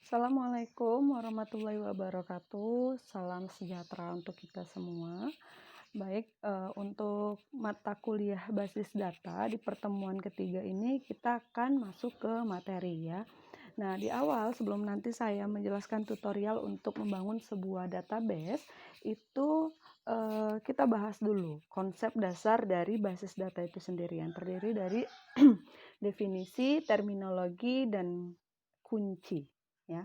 Assalamualaikum warahmatullahi wabarakatuh. Salam sejahtera untuk kita semua. Baik, untuk mata kuliah basis data di pertemuan ketiga ini kita akan masuk ke materi ya. Nah, di awal sebelum nanti saya menjelaskan tutorial untuk membangun sebuah database, itu kita bahas dulu konsep dasar dari basis data itu sendiri yang terdiri dari definisi, terminologi, dan kunci ya.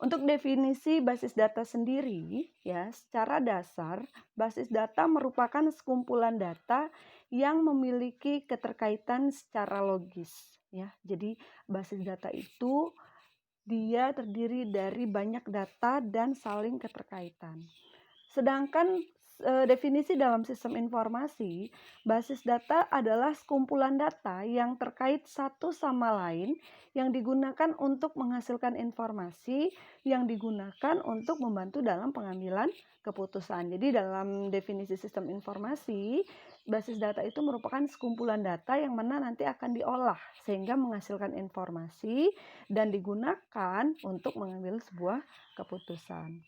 Untuk definisi basis data sendiri, ya, secara dasar, basis data merupakan sekumpulan data yang memiliki keterkaitan secara logis, ya. Jadi, basis data itu dia terdiri dari banyak data dan saling keterkaitan. Sedangkan definisi dalam sistem informasi, basis data adalah sekumpulan data yang terkait satu sama lain yang digunakan untuk menghasilkan informasi yang digunakan untuk membantu dalam pengambilan keputusan. Jadi dalam definisi sistem informasi, basis data itu merupakan sekumpulan data yang mana nanti akan diolah sehingga menghasilkan informasi dan digunakan untuk mengambil sebuah keputusan.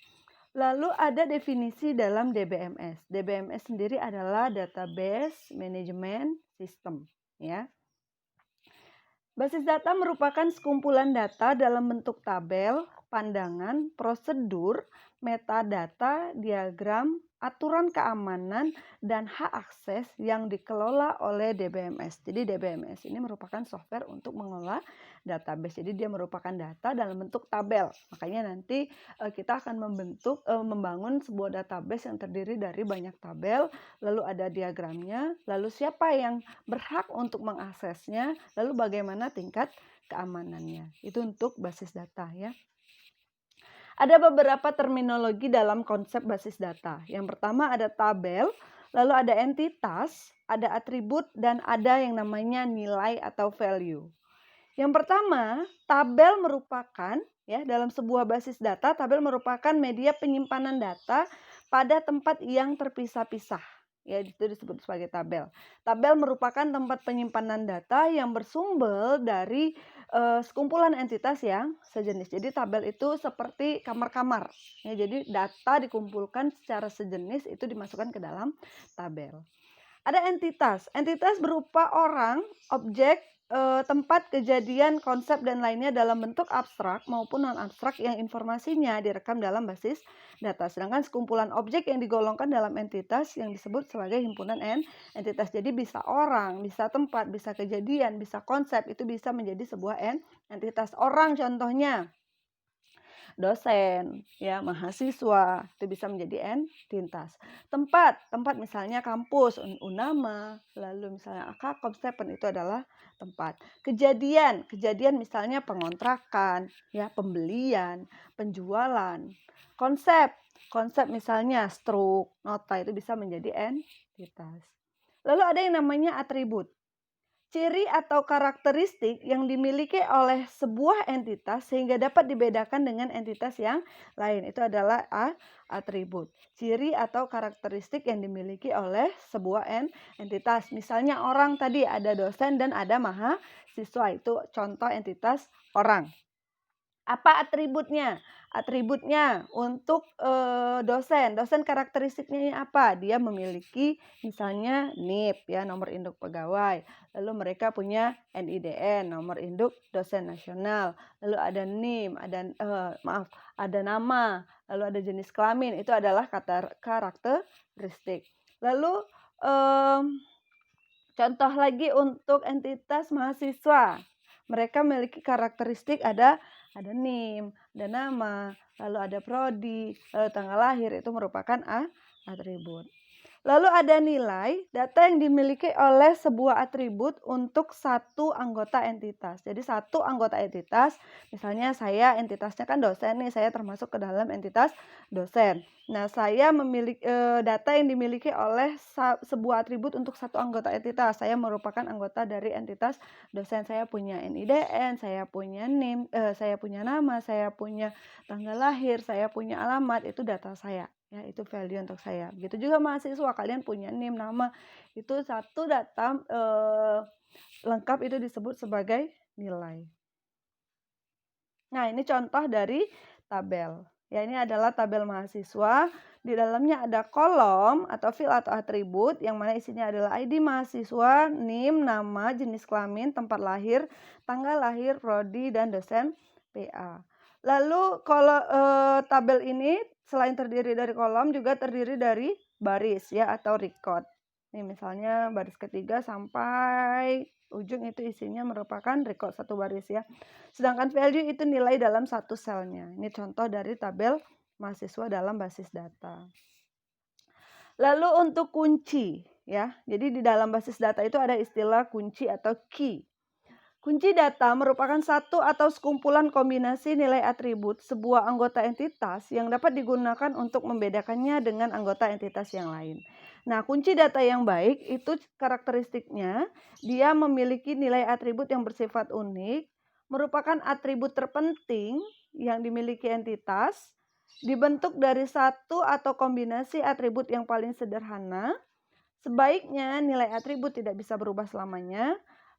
Lalu ada definisi dalam DBMS. DBMS sendiri adalah Database Management System, ya. Basis data merupakan sekumpulan data dalam bentuk tabel, pandangan, prosedur, metadata, diagram, aturan keamanan, dan hak akses yang dikelola oleh DBMS. Jadi DBMS ini merupakan software untuk mengelola database. Jadi dia merupakan data dalam bentuk tabel. Makanya nanti kita akan membangun sebuah database yang terdiri dari banyak tabel, lalu ada diagramnya, lalu siapa yang berhak untuk mengaksesnya, lalu bagaimana tingkat keamanannya. Itu untuk basis data ya. Ada beberapa terminologi dalam konsep basis data. Yang pertama ada tabel, lalu ada entitas, ada atribut, dan ada yang namanya nilai atau value. Yang pertama, tabel merupakan ya dalam sebuah basis data, tabel merupakan media penyimpanan data pada tempat yang terpisah-pisah. Ya, itu disebut sebagai tabel. Tabel merupakan tempat penyimpanan data yang bersumber dari sekumpulan entitas yang sejenis. Jadi tabel itu seperti kamar-kamar. Ya, jadi data dikumpulkan secara sejenis itu dimasukkan ke dalam tabel. Ada entitas. Entitas berupa orang, objek, tempat, kejadian, konsep, dan lainnya dalam bentuk abstrak maupun non-abstrak yang informasinya direkam dalam basis data. Sedangkan sekumpulan objek yang digolongkan dalam entitas yang disebut sebagai himpunan entitas. Jadi bisa orang, bisa tempat, bisa kejadian, bisa konsep, itu bisa menjadi sebuah entitas. Orang contohnya dosen, ya, mahasiswa, itu bisa menjadi entitas. Tempat misalnya kampus, Unama, lalu misalnya Akkom7 itu adalah tempat. Kejadian misalnya pengontrakan, ya, pembelian, penjualan. Konsep misalnya struk, nota, itu bisa menjadi entitas. Lalu ada yang namanya atribut. Ciri atau karakteristik yang dimiliki oleh sebuah entitas sehingga dapat dibedakan dengan entitas yang lain. Itu adalah atribut. Ciri atau karakteristik yang dimiliki oleh sebuah entitas. Misalnya orang tadi ada dosen dan ada mahasiswa. Itu contoh entitas orang. Apa atributnya? Atributnya untuk dosen karakteristiknya apa? Dia memiliki misalnya NIP, ya, nomor induk pegawai. Lalu mereka punya NIDN, nomor induk dosen nasional. Lalu ada NIM, ada nama, lalu ada jenis kelamin. Itu adalah karakteristik. Lalu contoh lagi untuk entitas mahasiswa. Mereka memiliki karakteristik ada NIM, ada nama, lalu ada prodi, lalu tanggal lahir, itu merupakan atribut. Lalu ada nilai, data yang dimiliki oleh sebuah atribut untuk satu anggota entitas. Jadi satu anggota entitas, misalnya saya entitasnya kan dosen nih, saya termasuk ke dalam entitas dosen. Nah, saya memiliki data yang dimiliki oleh sebuah atribut untuk satu anggota entitas. Saya merupakan anggota dari entitas dosen. Saya punya NIDN, saya punya NIM, saya punya nama, saya punya tanggal lahir, saya punya alamat, itu data saya. Ya, itu value untuk saya. Begitu juga mahasiswa, kalian punya NIM, nama, itu satu data lengkap, itu disebut sebagai nilai. Nah, ini contoh dari tabel. Ya, ini adalah tabel mahasiswa. Di dalamnya ada kolom atau field atau atribut yang mana isinya adalah ID mahasiswa, NIM, nama, jenis kelamin, tempat lahir, tanggal lahir, prodi, dan dosen PA. Lalu kalau tabel ini selain terdiri dari kolom juga terdiri dari baris ya atau record. Ini misalnya baris ketiga sampai ujung itu isinya merupakan record satu baris ya. Sedangkan value itu nilai dalam satu selnya. Ini contoh dari tabel mahasiswa dalam basis data. Lalu untuk kunci ya. Jadi di dalam basis data itu ada istilah kunci atau key. Kunci data merupakan satu atau sekumpulan kombinasi nilai atribut sebuah anggota entitas yang dapat digunakan untuk membedakannya dengan anggota entitas yang lain. Nah, kunci data yang baik itu karakteristiknya dia memiliki nilai atribut yang bersifat unik, merupakan atribut terpenting yang dimiliki entitas, dibentuk dari satu atau kombinasi atribut yang paling sederhana. Sebaiknya nilai atribut tidak bisa berubah selamanya.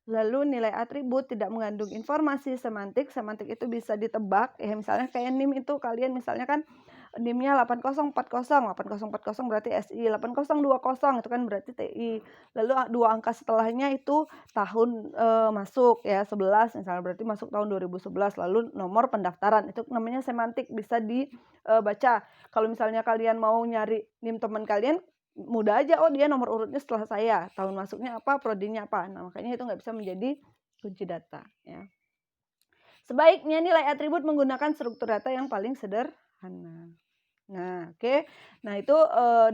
Lalu nilai atribut tidak mengandung informasi semantik. Semantik itu bisa ditebak. Ya misalnya kayak NIM itu kalian misalnya kan NIM-nya 8040, 8040 berarti SI, 8020 itu kan berarti TI. Lalu dua angka setelahnya itu tahun masuk ya 11 misalnya berarti masuk tahun 2011. Lalu nomor pendaftaran itu namanya semantik bisa dibaca. Kalau misalnya kalian mau nyari NIM teman kalian mudah aja, oh dia nomor urutnya setelah saya, tahun masuknya apa, prodinya apa. Nah, makanya itu nggak bisa menjadi kunci data. Ya. Sebaiknya nilai atribut menggunakan struktur data yang paling sederhana. Nah, oke. Nah, itu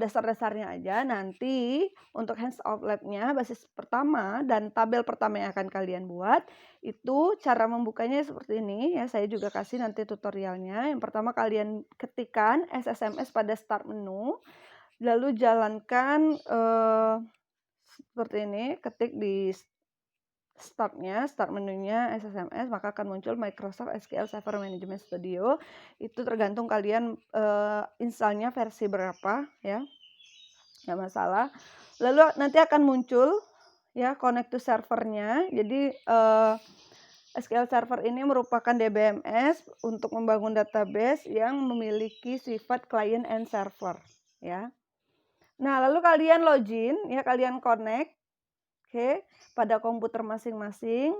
dasar-dasarnya aja. Nanti untuk hands off lab-nya basis pertama dan tabel pertama yang akan kalian buat, itu cara membukanya seperti ini ya. Saya juga kasih nanti tutorialnya. Yang pertama kalian ketikkan SSMS pada start menu. Lalu jalankan seperti ini, ketik di start menunya SSMS, maka akan muncul Microsoft SQL Server Management Studio. Itu tergantung kalian installnya versi berapa ya, nggak masalah. Lalu nanti akan muncul ya connect to servernya. Jadi SQL Server ini merupakan DBMS untuk membangun database yang memiliki sifat client and server ya. Nah, lalu kalian login, ya kalian connect, oke, pada komputer masing-masing,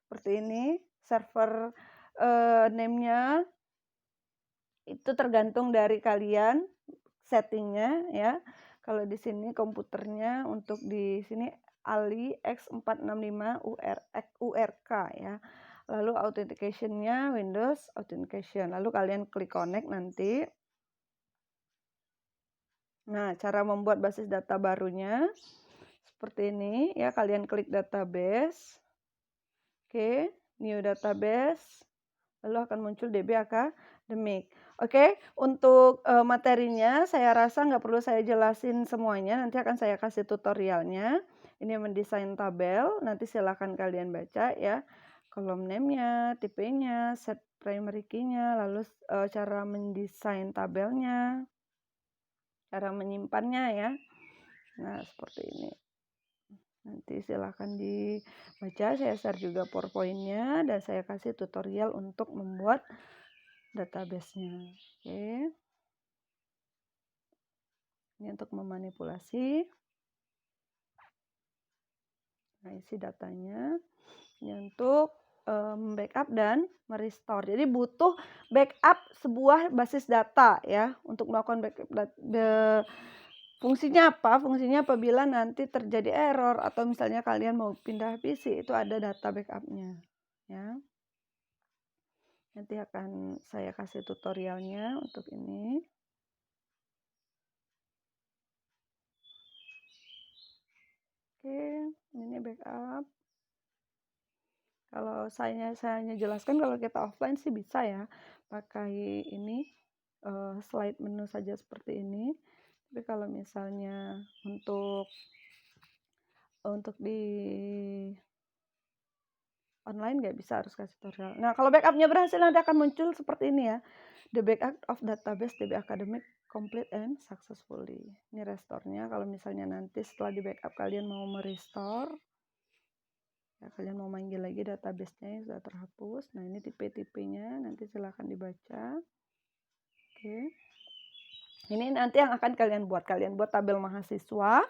seperti ini, server name-nya, itu tergantung dari kalian, settingnya, ya. Kalau di sini komputernya, untuk di sini Ali X465 URK, ya. Lalu authentication-nya Windows Authentication, lalu kalian klik connect nanti. Nah, cara membuat basis data barunya seperti ini ya, kalian klik database. Oke, new database. Lalu akan muncul DB Academic. Oke, untuk materinya saya rasa nggak perlu saya jelasin semuanya, nanti akan saya kasih tutorialnya. Ini mendesain tabel, nanti silakan kalian baca ya. Kolom name-nya, tipenya, set primary key-nya, lalu cara mendesain tabelnya, cara menyimpannya ya. Nah, seperti ini. Nanti silahkan dibaca, saya share juga PowerPoint-nya dan saya kasih tutorial untuk membuat database-nya. Oke. Ini untuk memanipulasi. Nah, isi datanya. Ini untuk backup dan merestore. Jadi butuh backup sebuah basis data ya untuk melakukan backup fungsinya apa? Fungsinya apabila nanti terjadi error atau misalnya kalian mau pindah PC, itu ada data backup-nya ya. Nanti akan saya kasih tutorialnya untuk ini. Oke, ini backup. Kalau saya hanya jelaskan, kalau kita offline sih bisa ya pakai ini slide menu saja seperti ini. Tapi kalau misalnya untuk di online nggak bisa, harus kasih tutorial. Nah, kalau backupnya berhasil nanti akan muncul seperti ini ya. The backup of database DB Academic complete and successfully. Ini restore-nya. Kalau misalnya nanti setelah di backup kalian mau merestore, Ya, kalian mau manggil lagi database-nya yang sudah terhapus. Nah, ini tipe-tipenya, nanti silahkan dibaca. Oke. Ini nanti yang akan kalian buat. Kalian buat tabel mahasiswa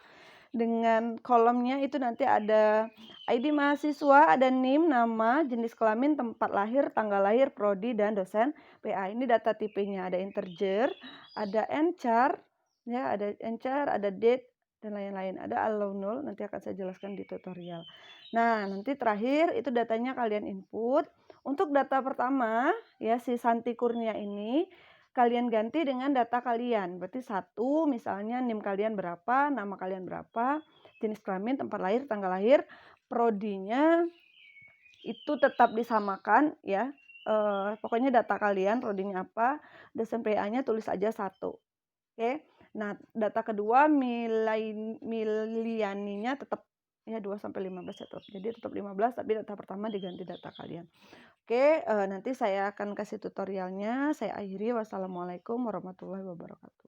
dengan kolomnya itu nanti ada ID mahasiswa, ada NIM, nama, jenis kelamin, tempat lahir, tanggal lahir, prodi, dan dosen PA. Ini data tipenya, ada integer, ada enchar, ya, ada enchar, ada date, dan lain-lain. Ada allow null, nanti akan saya jelaskan di tutorial. Nah, nanti terakhir itu datanya kalian input. Untuk data pertama, ya, si Santi Kurnia ini, kalian ganti dengan data kalian. Berarti satu, misalnya NIM kalian berapa, nama kalian berapa, jenis kelamin, tempat lahir, tanggal lahir, prodinya itu tetap disamakan ya. Pokoknya data kalian, prodinya apa, dosen PA-nya tulis aja satu. Oke. Nah, data kedua milianinya tetap ya 2 sampai 15 ya tetap. Jadi tetap 15 tapi data pertama diganti data kalian. Oke, nanti saya akan kasih tutorialnya. Saya akhiri. Wassalamualaikum warahmatullahi wabarakatuh.